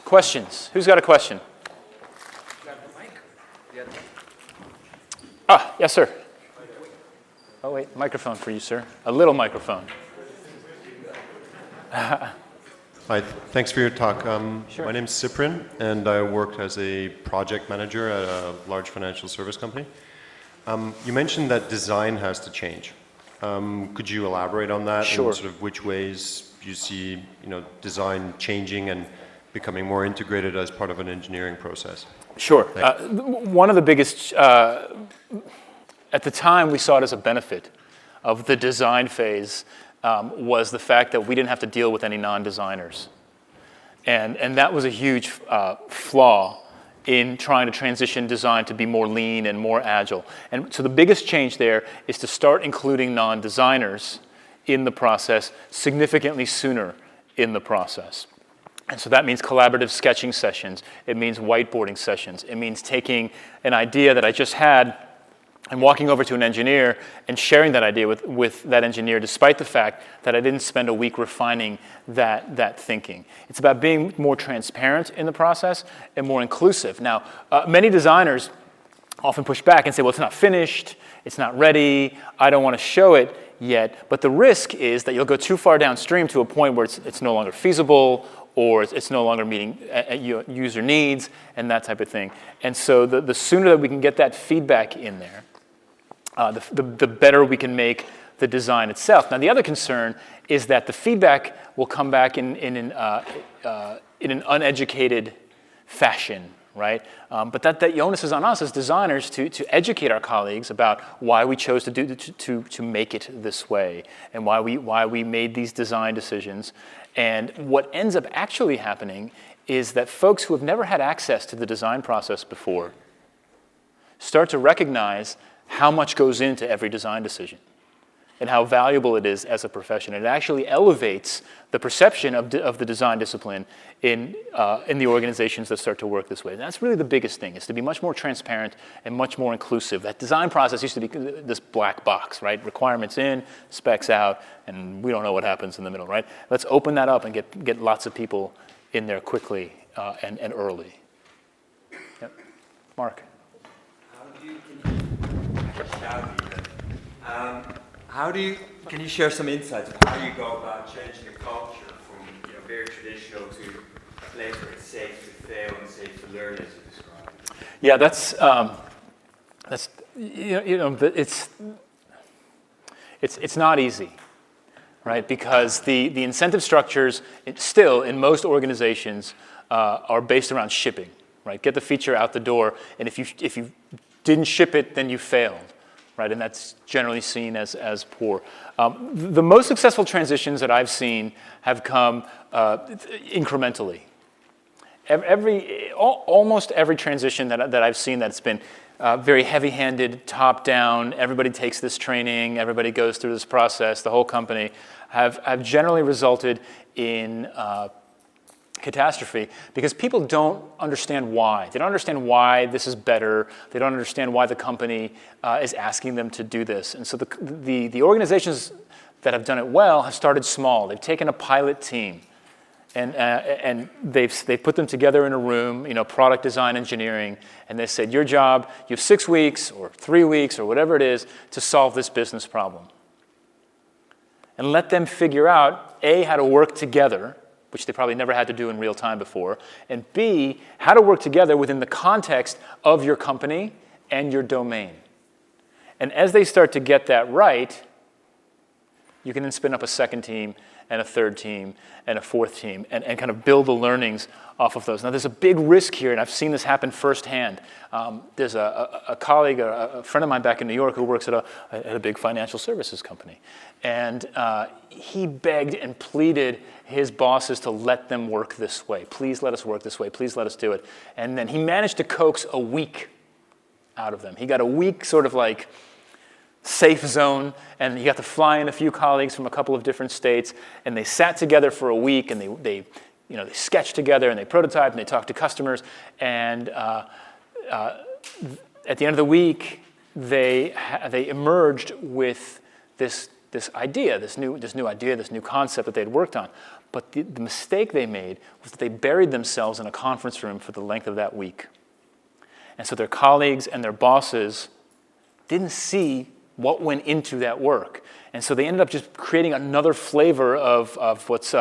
Questions? Who's got a question? Ah, yes, sir. Oh, wait, microphone for you, sir. A little microphone. Hi, thanks for your talk. Sure. My name's Cyprian, and I worked as a project manager at a large financial service company. You mentioned that design has to change. Could you elaborate on that? Sure. And sort of which ways you see, design changing and becoming more integrated as part of an engineering process? Sure. One of the biggest, at the time we saw it as a benefit of the design phase, was the fact that we didn't have to deal with any non-designers. And that was a huge flaw in trying to transition design to be more lean and more agile. And so the biggest change there is to start including non-designers in the process significantly sooner in the process. And so that means collaborative sketching sessions. It means whiteboarding sessions. It means taking an idea that I just had and walking over to an engineer and sharing that idea with that engineer, despite the fact that I didn't spend a week refining that thinking. It's about being more transparent in the process and more inclusive. Now, many designers often push back and say, well, it's not finished, it's not ready, I don't want to show it yet. But the risk is that you'll go too far downstream to a point where it's no longer feasible, or it's no longer meeting user needs and that type of thing. And so the sooner that we can get that feedback in there, the better we can make the design itself. Now, the other concern is that the feedback will come back in an uneducated fashion, right? But the onus is on us as designers to educate our colleagues about why we chose to make it this way and why we made these design decisions. And what ends up actually happening is that folks who have never had access to the design process before start to recognize how much goes into every design decision and how valuable it is as a profession. It actually elevates the perception of the design discipline in the organizations that start to work this way. And that's really the biggest thing, is to be much more transparent and much more inclusive. That design process used to be this black box, right? Requirements in, specs out, and we don't know what happens in the middle, right? Let's open that up and get lots of people in there quickly and early. Yep. Mark. Can you share some insights on how you go about changing the culture from very traditional to a place where it's safe to fail and safe to learn, as you described? Yeah, it's not easy, right? Because the incentive structures still in most organizations are based around shipping, right? Get the feature out the door, and if you didn't ship it, then you failed. Right, and that's generally seen as poor. The most successful transitions that I've seen have come incrementally. Almost every transition that I've seen that's been very heavy-handed, top-down, everybody takes this training, everybody goes through this process, the whole company, have generally resulted in catastrophe, because people don't understand why. They don't understand why this is better. They don't understand why the company is asking them to do this. And so the organizations that have done it well have started small. They've taken a pilot team, and they've put them together in a room, product design engineering, and they said, your job, you have 6 weeks or 3 weeks or whatever it is to solve this business problem. And let them figure out, A, how to work together, which they probably never had to do in real time before, and B, how to work together within the context of your company and your domain. And as they start to get that right, you can then spin up a second team and a third team and a fourth team and kind of build the learnings off of those. Now, there's a big risk here, and I've seen this happen firsthand. There's a colleague, a friend of mine back in New York who works at a big financial services company. And he begged and pleaded his bosses to let them work this way. Please let us work this way. Please let us do it. And then he managed to coax a week out of them. He got a week sort of like safe zone, and he got to fly in a few colleagues from a couple of different states, and they sat together for a week, and they sketched together, and they prototyped, and they talked to customers, and at the end of the week, they emerged with this idea, this new concept that they'd worked on. But the mistake they made was that they buried themselves in a conference room for the length of that week. And so their colleagues and their bosses didn't see what went into that work. And so they ended up just creating another flavor of what's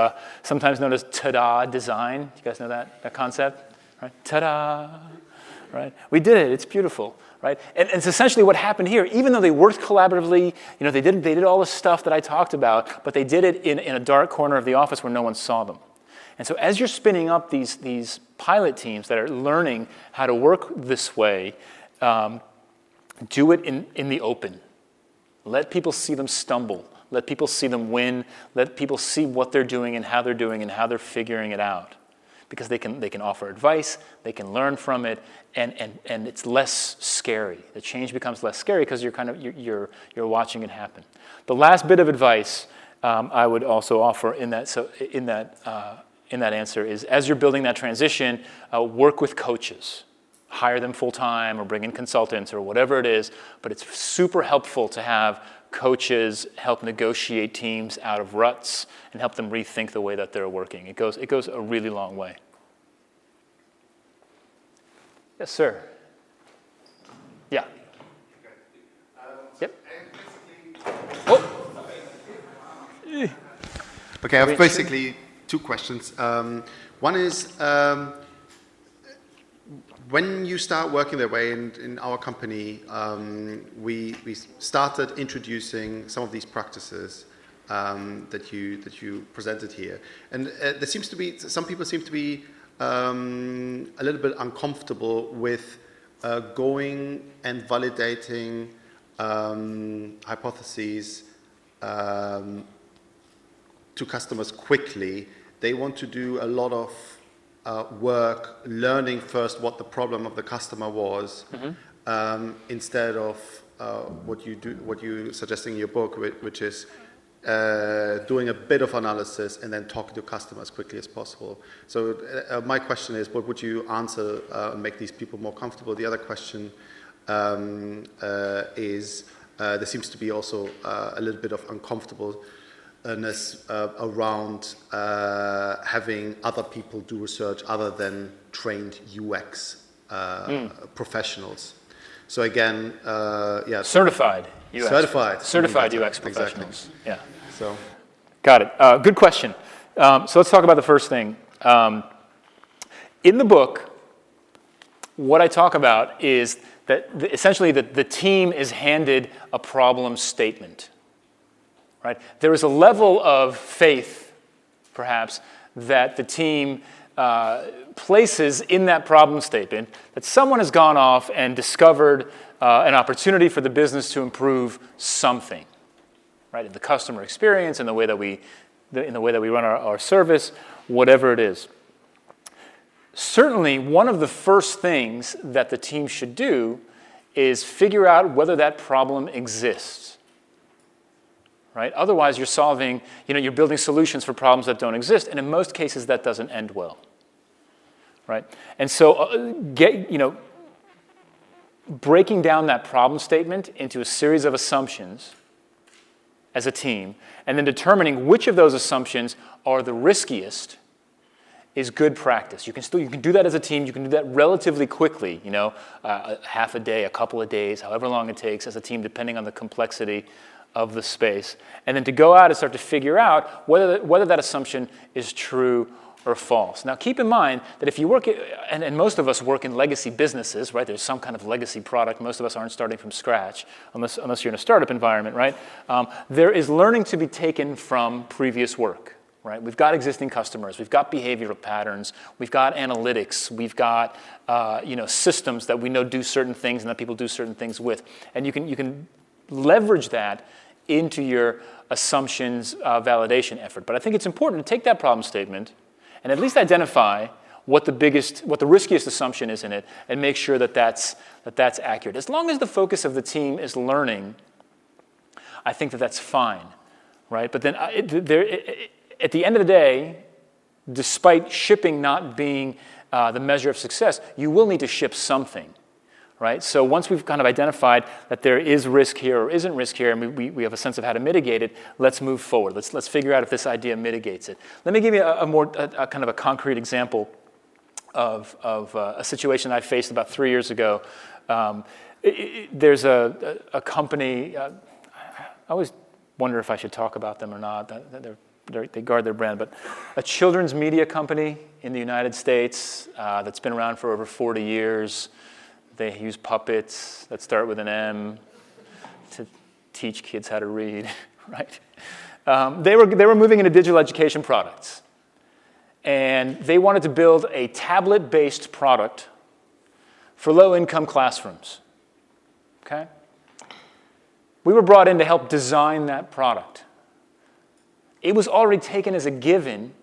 sometimes known as ta-da design. You guys know that concept? Right? Ta-da, right? We did it, it's beautiful, right? And it's essentially what happened here. Even though they worked collaboratively, they did all the stuff that I talked about, but they did it in a dark corner of the office where no one saw them. And so as you're spinning up these pilot teams that are learning how to work this way, do it in the open. Let people see them stumble. Let people see them win. Let people see what they're doing and how they're figuring it out. Because they can offer advice, they can learn from it, and it's less scary. The change becomes less scary because you're watching it happen. The last bit of advice I would also offer in that answer is, as you're building that transition, work with coaches. Hire them full-time or bring in consultants or whatever it is, but it's super helpful to have coaches help negotiate teams out of ruts and help them rethink the way that they're working. It goes a really long way. Yes, sir. Yeah. Yep. Oh. Okay, I have basically two questions. One is, when you start working that way, in our company, we started introducing some of these practices that you presented here, and there seems to be some people seem to be a little bit uncomfortable with going and validating hypotheses to customers quickly. They want to do a lot of work learning first what the problem of the customer was, instead of what you suggesting in your book, which is doing a bit of analysis and then talking to customers as quickly as possible. So my question is, what would you answer and make these people more comfortable? The other question is, there seems to be also a little bit of uncomfortableness around having other people do research other than trained UX professionals. So again, Certified UX. Certified UX exactly. professionals. Yeah. So, Got it. Good question. So let's talk about the first thing. In the book, what I talk about is that essentially the team is handed a problem statement. Right? There is a level of faith, perhaps, that the team places in that problem statement that someone has gone off and discovered an opportunity for the business to improve something, right? In the customer experience, in the way that we run our service, whatever it is. Certainly, one of the first things that the team should do is figure out whether that problem exists. Right? Otherwise, you're building solutions for problems that don't exist, and in most cases, that doesn't end well. Right? And so, breaking down that problem statement into a series of assumptions as a team, and then determining which of those assumptions are the riskiest, is good practice. You can do that as a team. You can do that relatively quickly. Half a day, a couple of days, however long it takes as a team, depending on the complexity of the space, and then to go out and start to figure out whether that assumption is true or false. Now, keep in mind that if you work, and most of us work in legacy businesses, right? There's some kind of legacy product. Most of us aren't starting from scratch, unless you're in a startup environment, right? There is learning to be taken from previous work, right? We've got existing customers. We've got behavioral patterns. We've got analytics. We've got systems that we know do certain things and that people do certain things with, and you can leverage that into your assumptions validation effort. But I think it's important to take that problem statement and at least identify what the riskiest assumption is in it, and make sure that that's accurate. As long as the focus of the team is learning, I think that's fine, right? But then at the end of the day, despite shipping not being the measure of success, you will need to ship something. right? So once we've kind of identified that there is risk here or isn't risk here, and we have a sense of how to mitigate it, let's move forward. Let's figure out if this idea mitigates it. Let me give you a kind of a concrete example of a situation I faced about 3 years ago. There's a company, I always wonder if I should talk about them or not. They guard their brand, but a children's media company in the United States that's been around for over 40 years. They use puppets that start with an M to teach kids how to read, right? They were moving into digital education products. And they wanted to build a tablet-based product for low-income classrooms, okay? We were brought in to help design that product. It was already taken as a given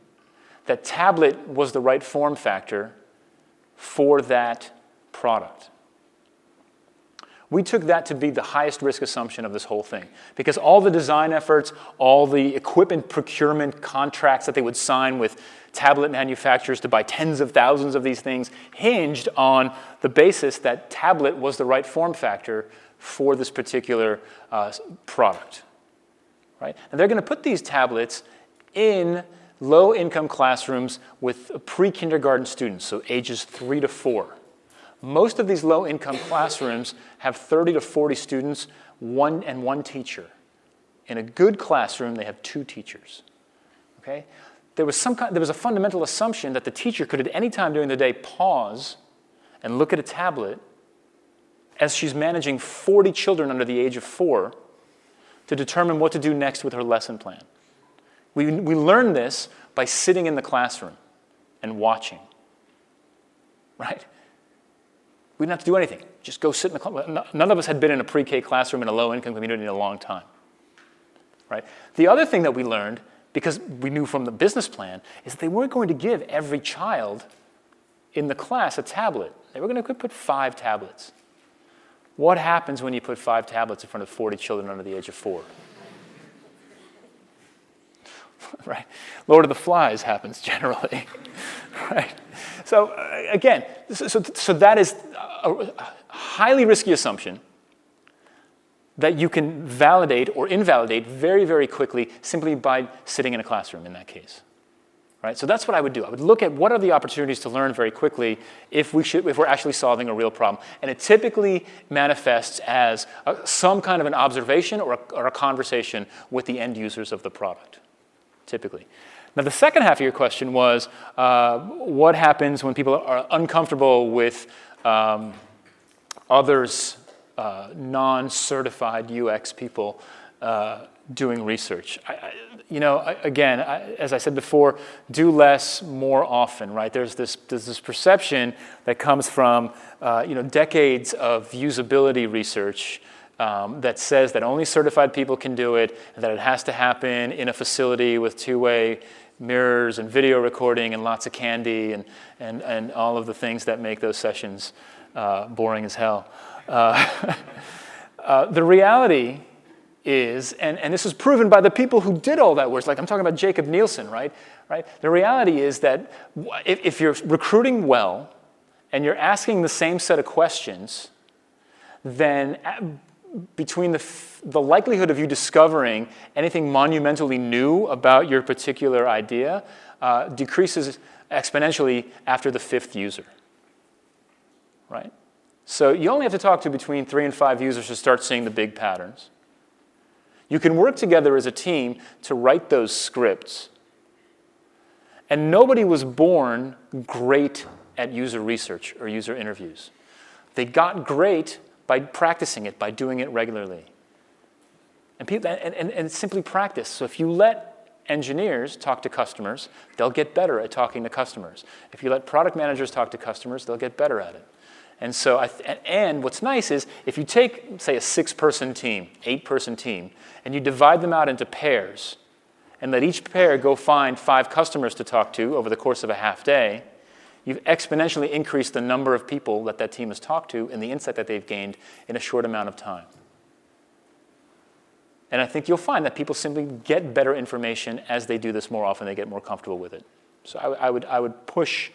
that tablet was the right form factor for that product. We took that to be the highest risk assumption of this whole thing because all the design efforts, all the equipment procurement contracts that they would sign with tablet manufacturers to buy tens of thousands of these things hinged on the basis that tablet was the right form factor for this particular product, right? And they're going to put these tablets in low-income classrooms with pre-kindergarten students, so ages 3 to 4. Most of these low-income classrooms have 30 to 40 students, one teacher. In a good classroom, they have 2 teachers. Okay? There was a fundamental assumption that the teacher could at any time during the day pause and look at a tablet as she's managing 40 children under the age of 4 to determine what to do next with her lesson plan. We learned this by sitting in the classroom and watching, right? We didn't have to do anything. Just go sit in the classroom. None of us had been in a pre-K classroom in a low-income community in a long time, right? The other thing that we learned, because we knew from the business plan, is that they weren't going to give every child in the class a tablet. They were going to put 5 tablets. What happens when you put 5 tablets in front of 40 children under the age of 4? Right? Lord of the Flies happens generally, right? So again, so that is a highly risky assumption that you can validate or invalidate very, very quickly simply by sitting in a classroom in that case, right? So that's what I would do. I would look at what are the opportunities to learn very quickly if we're actually solving a real problem. And it typically manifests as some kind of an observation or a conversation with the end users of the product, typically. Now, the second half of your question was, what happens when people are uncomfortable with others, non-certified UX people doing research? As I said before, do less more often, right? There's this perception that comes from decades of usability research that says that only certified people can do it, and that it has to happen in a facility with 2-way mirrors and video recording and lots of candy and all of the things that make those sessions boring as hell. The reality is, and this was proven by the people who did all that work, like I'm talking about Jacob Nielsen, right? The reality is that if you're recruiting well and you're asking the same set of questions, then between the likelihood of you discovering anything monumentally new about your particular idea decreases exponentially after the 5th user, right? So you only have to talk to between 3 and 5 users to start seeing the big patterns. You can work together as a team to write those scripts. And nobody was born great at user research or user interviews. They got great by practicing it, by doing it regularly. And simply practice. So if you let engineers talk to customers, they'll get better at talking to customers. If you let product managers talk to customers, they'll get better at it. And so, and what's nice is if you take, say, a 6-person team, 8-person team, and you divide them out into pairs, and let each pair go find 5 customers to talk to over the course of a half day, you've exponentially increased the number of people that team has talked to and the insight that they've gained in a short amount of time. And I think you'll find that people simply get better information as they do this more often, they get more comfortable with it. So I would push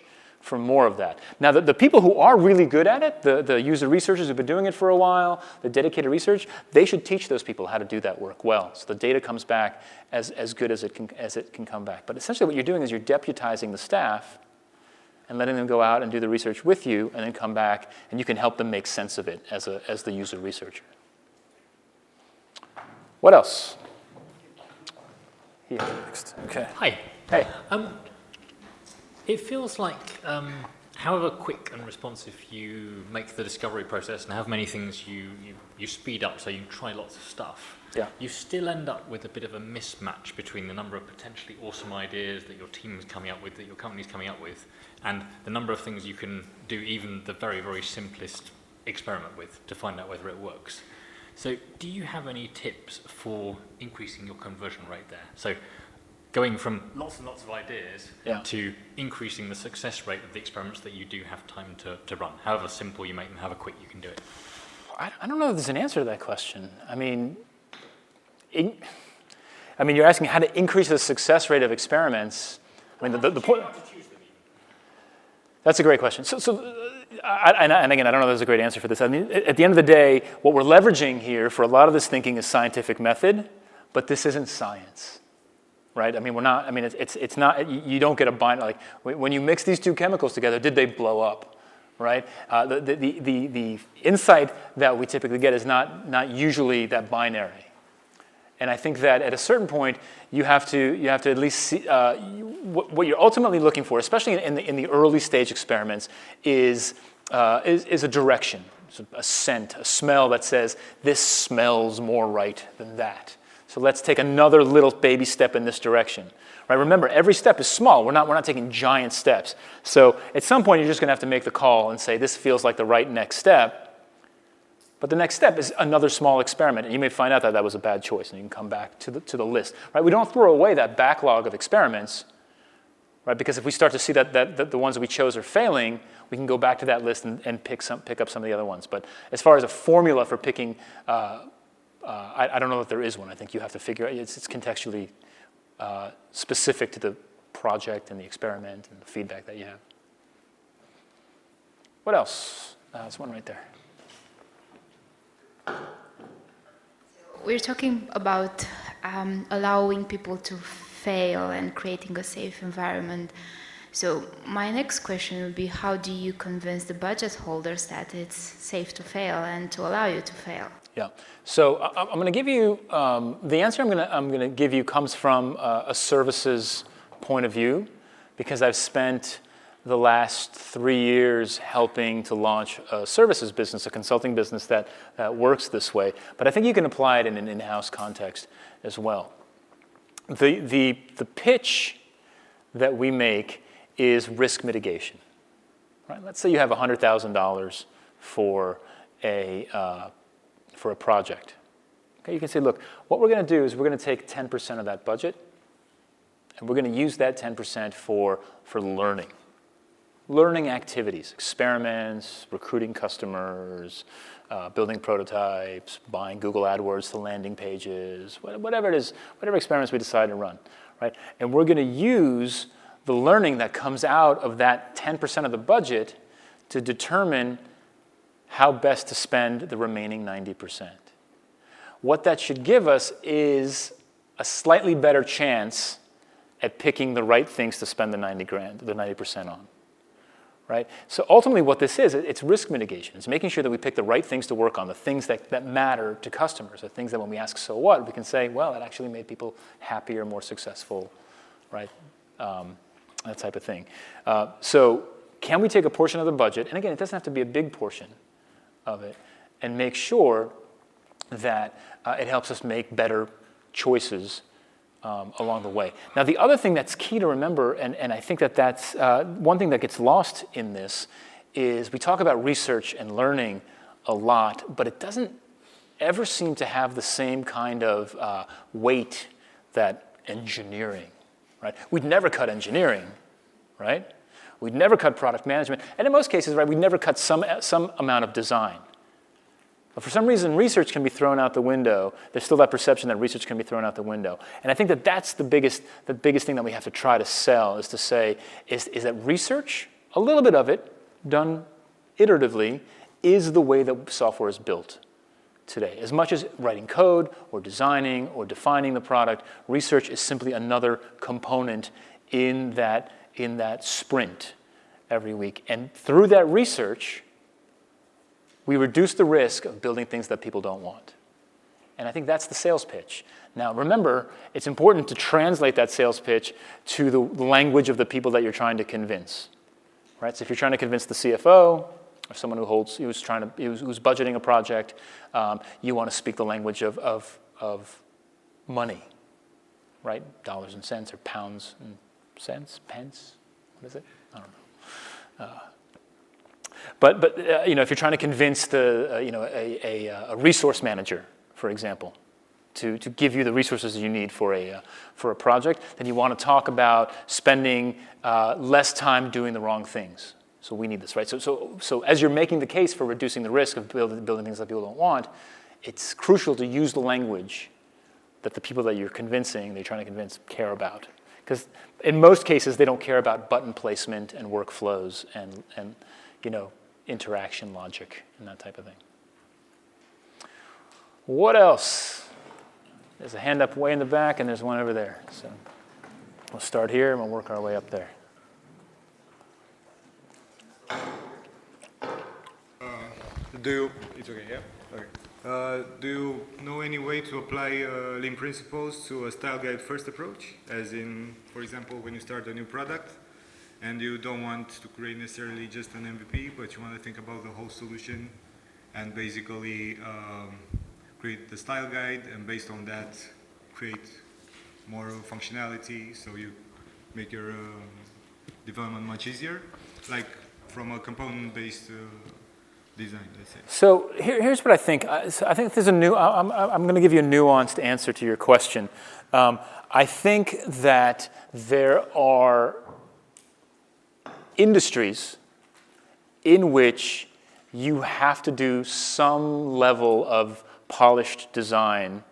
for more of that. Now, the people who are really good at it, the user researchers who've been doing it for a while, the dedicated research, they should teach those people how to do that work well, so the data comes back as good as it can come back. But essentially what you're doing is you're deputizing the staff and letting them go out and do the research with you and then come back, and you can help them make sense of it as the user researcher. What else? Here, next. Okay. Hi. Hey. It feels like however quick and responsive you make the discovery process and however many things you speed up, so you try lots of stuff, Yeah. you still end up with a bit of a mismatch between the number of potentially awesome ideas that your team's coming up with, that your company's coming up with, and the number of things you can do even the very, very simplest experiment with to find out whether it works. So do you have any tips for increasing your conversion rate there? So going from lots and lots of ideas to increasing the success rate of the experiments that you do have time to run. However simple you make them, however quick you can do it. I don't know if there's an answer to that question. I mean, you're asking how to increase the success rate of experiments. I mean, the point. That's a great question. And again, I don't know if there's a great answer for this. I mean, at the end of the day, what we're leveraging here for a lot of this thinking is scientific method, but this isn't science, right? I mean, we're not. I mean, it's not. You don't get a bind like when you mix these two chemicals together. Did they blow up, right? The insight that we typically get is not usually that binary. And I think that at a certain point, you have to at least see what you're ultimately looking for, especially in the early stage experiments, is a direction, a scent, a smell that says this smells more right than that. So let's take another little baby step in this direction. Right? Remember, every step is small. We're not taking giant steps. So at some point, you're just going to have to make the call and say this feels like the right next step. But the next step is another small experiment, and you may find out that that was a bad choice, and you can come back to the list. Right? We don't throw away that backlog of experiments, right? Because if we start to see that the ones that we chose are failing, we can go back to that list and pick up some of the other ones. But as far as a formula for picking, I don't know if there is one. I think you have to figure out. It's contextually specific to the project and the experiment and the feedback that you have. What else? There's one right there. We're talking about allowing people to fail and creating a safe environment. So my next question would be, how do you convince the budget holders that it's safe to fail and to allow you to fail? Yeah. So I'm going to give you the answer. I'm going to give you comes from a services point of view, because I've spent the last 3 years helping to launch a services business, a consulting business that works this way. But I think you can apply it in an in-house context as well. The pitch that we make is risk mitigation. Right? Let's say you have $100,000 for a project. Okay, you can say, look, what we're going to do is we're going to take 10% of that budget, and we're going to use that 10% for learning. Learning activities, experiments, recruiting customers, building prototypes, buying Google AdWords to landing pages, whatever it is, whatever experiments we decide to run, right? And we're going to use the learning that comes out of that 10% of the budget to determine how best to spend the remaining 90%. What that should give us is a slightly better chance at picking the right things to spend the 90% on. Right? So ultimately what this is, it's risk mitigation. It's making sure that we pick the right things to work on, the things that matter to customers, the things that when we ask, so what, we can say, well, it actually made people happier, more successful, right? That type of thing. So can we take a portion of the budget, and again, it doesn't have to be a big portion of it, and make sure that it helps us make better choices along the way. Now, the other thing that's key to remember, and I think that's one thing that gets lost in this, is we talk about research and learning a lot, but it doesn't ever seem to have the same kind of weight that engineering, right? We'd never cut engineering, right? We'd never cut product management, and in most cases, right, we'd never cut some amount of design. But for some reason, research can be thrown out the window. There's still that perception that research can be thrown out the window. And I think that that's the biggest thing that we have to try to sell, is to say, is that research a little bit of it, done iteratively, is the way that software is built today. As much as writing code or designing or defining the product, research is simply another component in that sprint every week. And through that research, we reduce the risk of building things that people don't want. And I think that's the sales pitch. Now, remember, it's important to translate that sales pitch to the language of the people that you're trying to convince. Right? So if you're trying to convince the CFO, or someone who's budgeting a project, you want to speak the language of money, right? Dollars and cents, or pounds and cents, pence. What is it? I don't know. But if you're trying to convince a resource manager, for example, to give you the resources you need for a project, then you want to talk about spending less time doing the wrong things. So we need this, right? So as you're making the case for reducing the risk of building things that people don't want, it's crucial to use the language that the people that you're trying to convince, care about. Because in most cases, they don't care about button placement and workflows and interaction logic and that type of thing. What else? There's a hand up way in the back, and there's one over there. So we'll start here, and we'll work our way up there. It's okay, yeah? Okay. Do you know any way to apply lean principles to a style guide first approach? As in, for example, when you start a new product, and you don't want to create necessarily just an MVP, but you want to think about the whole solution, and basically create the style guide, and based on that, create more functionality, so you make your development much easier, like from a component-based design, let's say. So here's what I think. I think there's I'm going to give you a nuanced answer to your question. I think that there are industries in which you have to do some level of polished design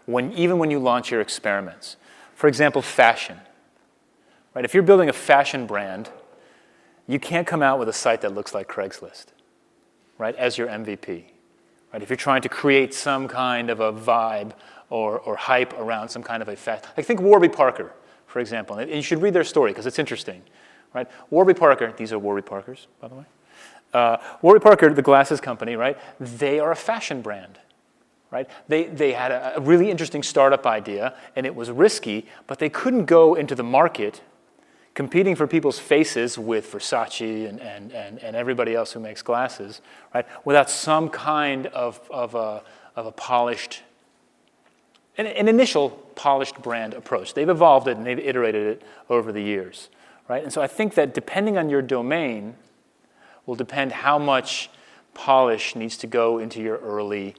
even when you launch your experiments. For example, fashion. Right? If you're building a fashion brand, you can't come out with a site that looks like Craigslist, right, as your MVP. Right? If you're trying to create some kind of a vibe or hype around some kind of a fashion, like think Warby Parker, for example. And you should read their story because it's interesting. Right? Warby Parker, these are Warby Parkers, by the way. Warby Parker, the glasses company, right? They are a fashion brand, right? They had a really interesting startup idea, and it was risky, but they couldn't go into the market competing for people's faces with Versace and everybody else who makes glasses, right? Without some kind of a polished, an initial polished brand approach. They've evolved it and they've iterated it over the years. Right? And so I think that depending on your domain will depend how much polish needs to go into your early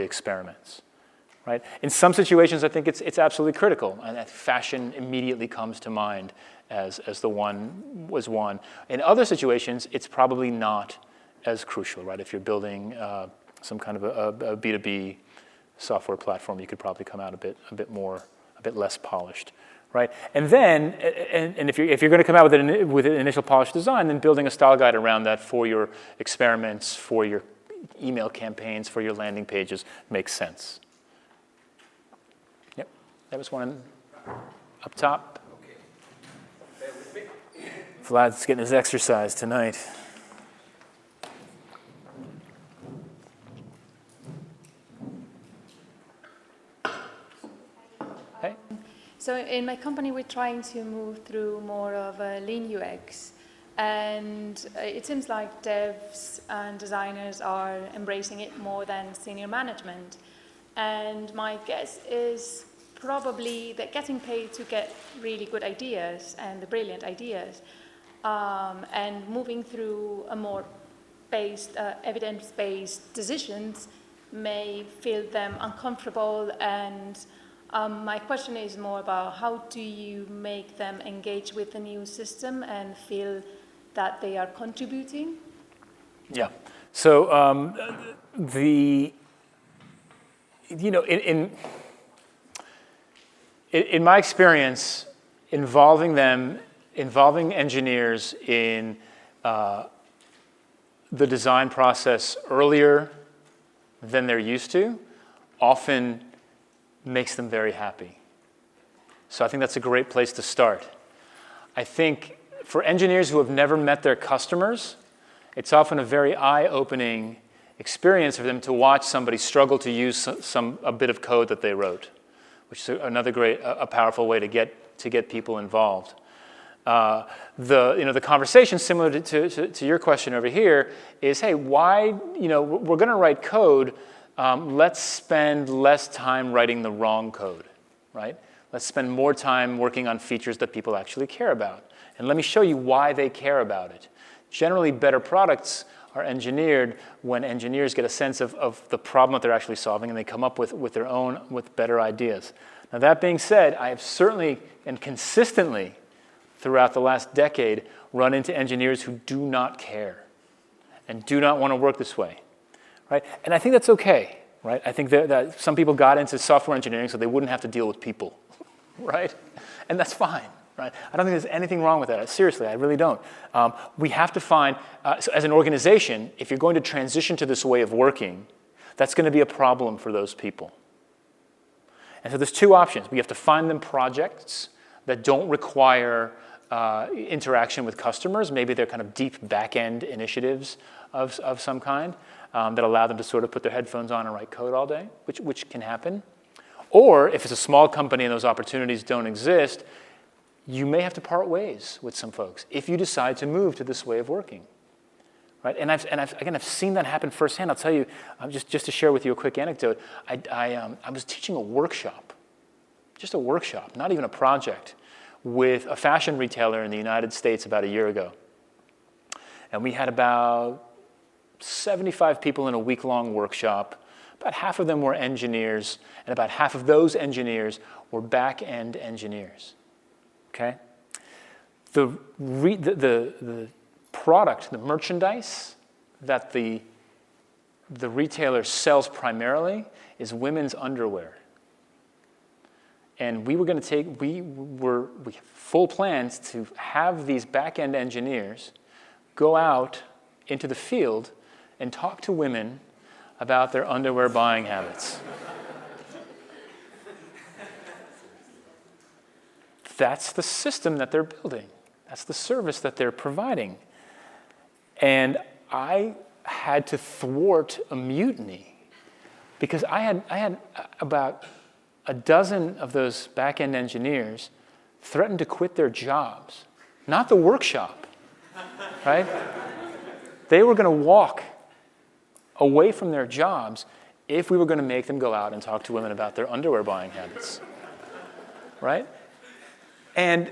experiments. Right? In some situations, I think it's absolutely critical, and that fashion immediately comes to mind as the one was one. In other situations, it's probably not as crucial. Right? If you're building some kind of a B2B software platform, you could probably come out a bit less polished. Right, and then, and if you're going to come out with an initial polished design, then building a style guide around that for your experiments, for your email campaigns, for your landing pages makes sense. Yep, that was one up top. Vlad's getting his exercise tonight. So in my company, we're trying to move through more of a lean UX. And it seems like devs and designers are embracing it more than senior management. And my guess is probably that getting paid to get really good ideas and the brilliant ideas, and moving through a more evidence-based decisions may feel them uncomfortable. And my question is more about how do you make them engage with the new system and feel that they are contributing? Yeah. So in my experience, involving them involving engineers in the design process earlier than they're used to often makes them very happy. So I think that's a great place to start. I think for engineers who have never met their customers, it's often a very eye-opening experience for them to watch somebody struggle to use a bit of code that they wrote, which is another a powerful way to get people involved. The conversation similar to your question over here is, hey, why, we're going to write code, let's spend less time writing the wrong code, right? Let's spend more time working on features that people actually care about. And let me show you why they care about it. Generally, better products are engineered when engineers get a sense of the problem that they're actually solving and they come up with better ideas. Now, that being said, I have certainly and consistently throughout the last decade run into engineers who do not care and do not want to work this way, right? And I think that's okay, right? I think that some people got into software engineering so they wouldn't have to deal with people, right? And that's fine, right? I don't think there's anything wrong with that. Seriously, I really don't. We have to find, so as an organization, if you're going to transition to this way of working, that's going to be a problem for those people. And so there's two options. We have to find them projects that don't require interaction with customers. Maybe they're kind of deep back-end initiatives of some kind that allow them to sort of put their headphones on and write code all day, which can happen. Or if it's a small company and those opportunities don't exist, you may have to part ways with some folks if you decide to move to this way of working. Right? And I've seen that happen firsthand. I'll tell you, just to share with you a quick anecdote, I was teaching a workshop, just a workshop, not even a project, with a fashion retailer in the United States about a year ago. And we had about 75 people in a week-long workshop. About half of them were engineers, and about half of those engineers were back-end engineers. Okay? The product, the merchandise that the retailer sells primarily is women's underwear. And we had full plans to have these back-end engineers go out into the field and talk to women about their underwear buying habits. That's the system that they're building. That's the service that they're providing. And I had to thwart a mutiny because I had about a dozen of those back-end engineers threatened to quit their jobs, not the workshop, right? They were going to walk away from their jobs if we were going to make them go out and talk to women about their underwear buying habits, right? And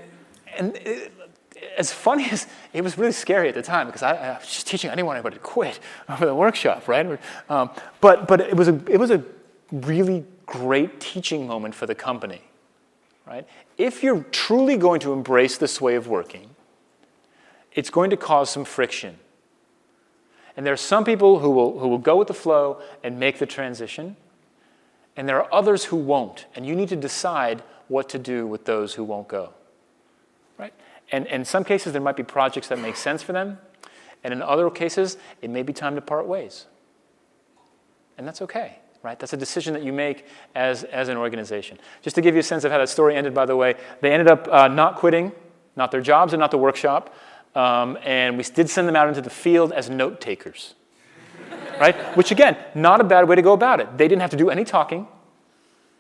as funny as it was, really scary at the time because I was just teaching. I didn't want anybody to quit over the workshop, right? But it was a really great teaching moment for the company, right? If you're truly going to embrace this way of working, it's going to cause some friction. And there are some people who will go with the flow and make the transition, and there are others who won't. And you need to decide what to do with those who won't go, right? And in some cases, there might be projects that make sense for them, and in other cases, it may be time to part ways. And that's okay. Right? That's a decision that you make as an organization. Just to give you a sense of how that story ended, by the way, they ended up not quitting, not their jobs and not the workshop, and we did send them out into the field as note takers, right? Which, again, not a bad way to go about it. They didn't have to do any talking.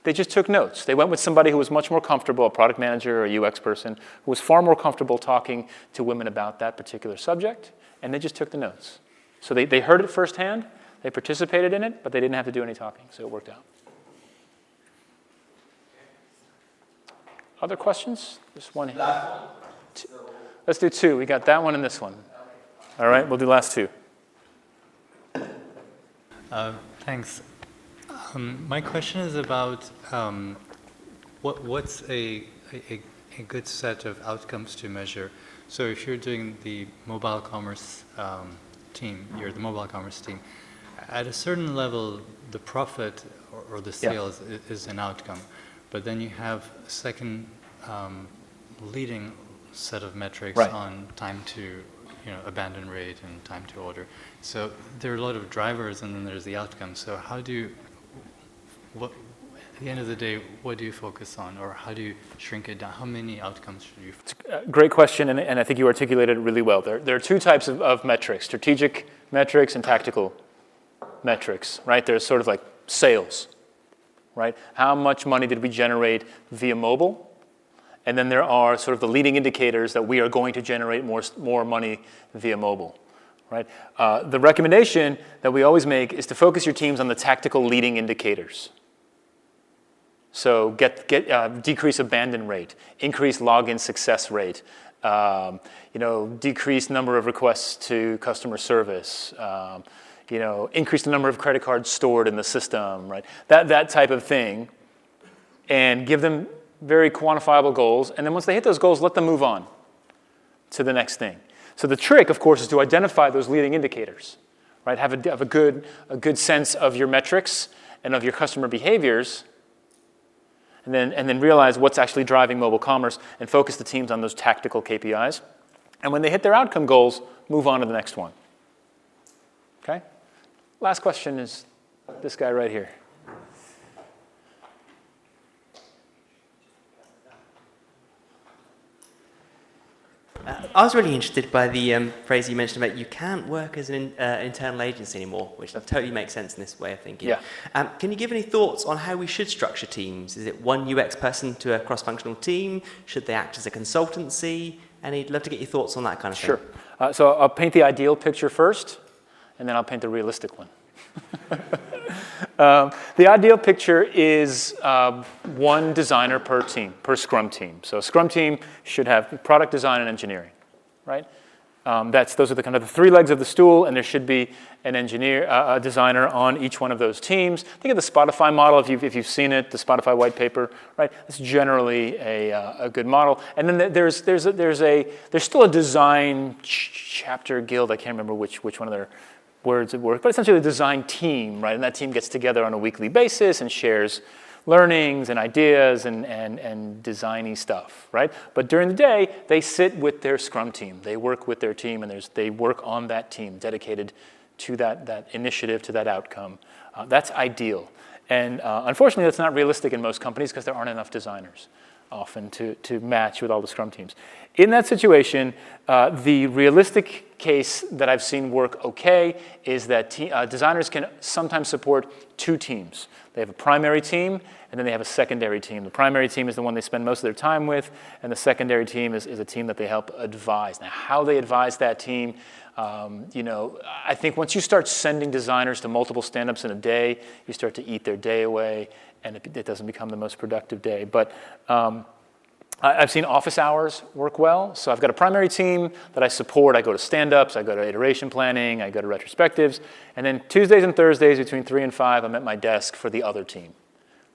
They just took notes. They went with somebody who was much more comfortable, a product manager or a UX person, who was far more comfortable talking to women about that particular subject, and they just took the notes. So they heard it firsthand. They participated in it, but they didn't have to do any talking, so it worked out. Other questions? Just one here. Two. Let's do two. We got that one and this one. All right, we'll do last two. Thanks. My question is about what's a good set of outcomes to measure. So if you're doing the mobile commerce team, you're the mobile commerce team, at a certain level, the profit or the sales is an outcome. But then you have a second leading set of metrics Right. on time to, abandon rate and time to order. So there are a lot of drivers, and then there's the outcome. So how do you, at the end of the day, what do you focus on, or how do you shrink it down? How many outcomes should you? Great question, and I think you articulated it really well. There are two types of metrics: strategic metrics and tactical metrics. Right? There's sort of like sales. Right? How much money did we generate via mobile? And then there are sort of the leading indicators that we are going to generate more money via mobile. Right? The recommendation that we always make is to focus your teams on the tactical leading indicators. So decrease abandon rate, increase login success rate, decrease number of requests to customer service, increase the number of credit cards stored in the system, right? That type of thing, and give them very quantifiable goals. And then once they hit those goals, let them move on to the next thing. So the trick, of course, is to identify those leading indicators, right? Have a good sense of your metrics and of your customer behaviors, and then realize what's actually driving mobile commerce and focus the teams on those tactical KPIs. And when they hit their outcome goals, move on to the next one. Okay? Last question is this guy right here. I was really interested by the phrase you mentioned about you can't work as an internal agency anymore, which totally makes sense in this way of thinking. Yeah. Can you give any thoughts on how we should structure teams? Is it one UX person to a cross-functional team? Should they act as a consultancy? And I'd love to get your thoughts on that kind of thing. Sure. So I'll paint the ideal picture first, and then I'll paint the realistic one. The ideal picture is one designer per team, per Scrum team. So a Scrum team should have product design and engineering, right? Those are the kind of the three legs of the stool, and there should be an engineer, a designer on each one of those teams. Think of the Spotify model if you've seen it, the Spotify white paper, right? It's generally a good model. And then there's still a design chapter guild. I can't remember which one of their words at work, but essentially a design team, right? And that team gets together on a weekly basis and shares learnings and ideas and designy stuff, right? But during the day, they sit with their Scrum team. They work with their team, and they work on that team, dedicated to that initiative, to that outcome. That's ideal. And unfortunately, that's not realistic in most companies because there aren't enough designers often to match with all the Scrum teams. In that situation, the realistic case that I've seen work okay is that designers can sometimes support two teams. They have a primary team, and then they have a secondary team. The primary team is the one they spend most of their time with, and the secondary team is a team that they help advise. Now, how they advise that team, I think once you start sending designers to multiple stand-ups in a day, you start to eat their day away, and it doesn't become the most productive day. But I've seen office hours work well. So I've got a primary team that I support. I go to stand-ups, I go to iteration planning, I go to retrospectives. And then Tuesdays and Thursdays between 3 and 5, I'm at my desk for the other team.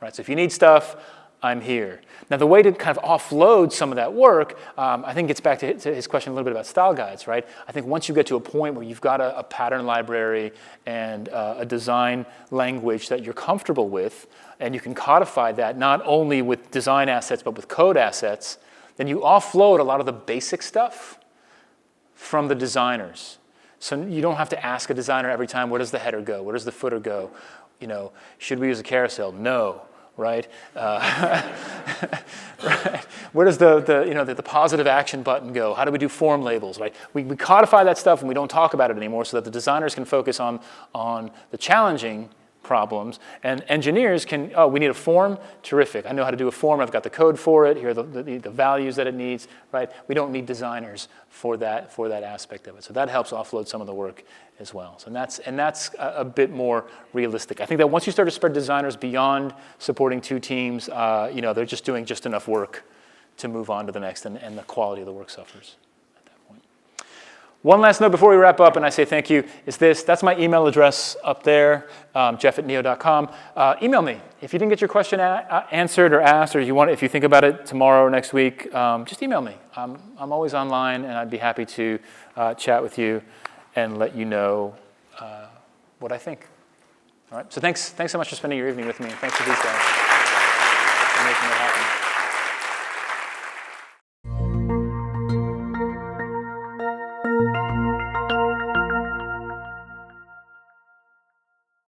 Right? So if you need stuff, I'm here. Now, the way to kind of offload some of that work, I think gets back to his question a little bit about style guides, right? I think once you get to a point where you've got a pattern library and a design language that you're comfortable with, and you can codify that not only with design assets, but with code assets, then you offload a lot of the basic stuff from the designers. So you don't have to ask a designer every time, where does the header go? Where does the footer go? Should we use a carousel? No. Right? Right? Where does the positive action button go? How do we do form labels? Right? We codify that stuff and we don't talk about it anymore, so that the designers can focus on the challenging problems, and engineers can. Oh, we need a form. Terrific. I know how to do a form. I've got the code for it. Here are the values that it needs. Right? We don't need designers for that aspect of it. So that helps offload some of the work as well. So that's a bit more realistic. I think that once you start to spread designers beyond supporting two teams, they're just doing just enough work to move on to the next, and the quality of the work suffers at that point. One last note before we wrap up, and I say thank you, is this. That's my email address up there, jeff@neo.com. Email me. If you didn't get your question answered or asked, or if you think about it tomorrow or next week, just email me. I'm always online, and I'd be happy to chat with you and let you know what I think. All right. So thanks so much for spending your evening with me, and thanks to these guys for making it happen.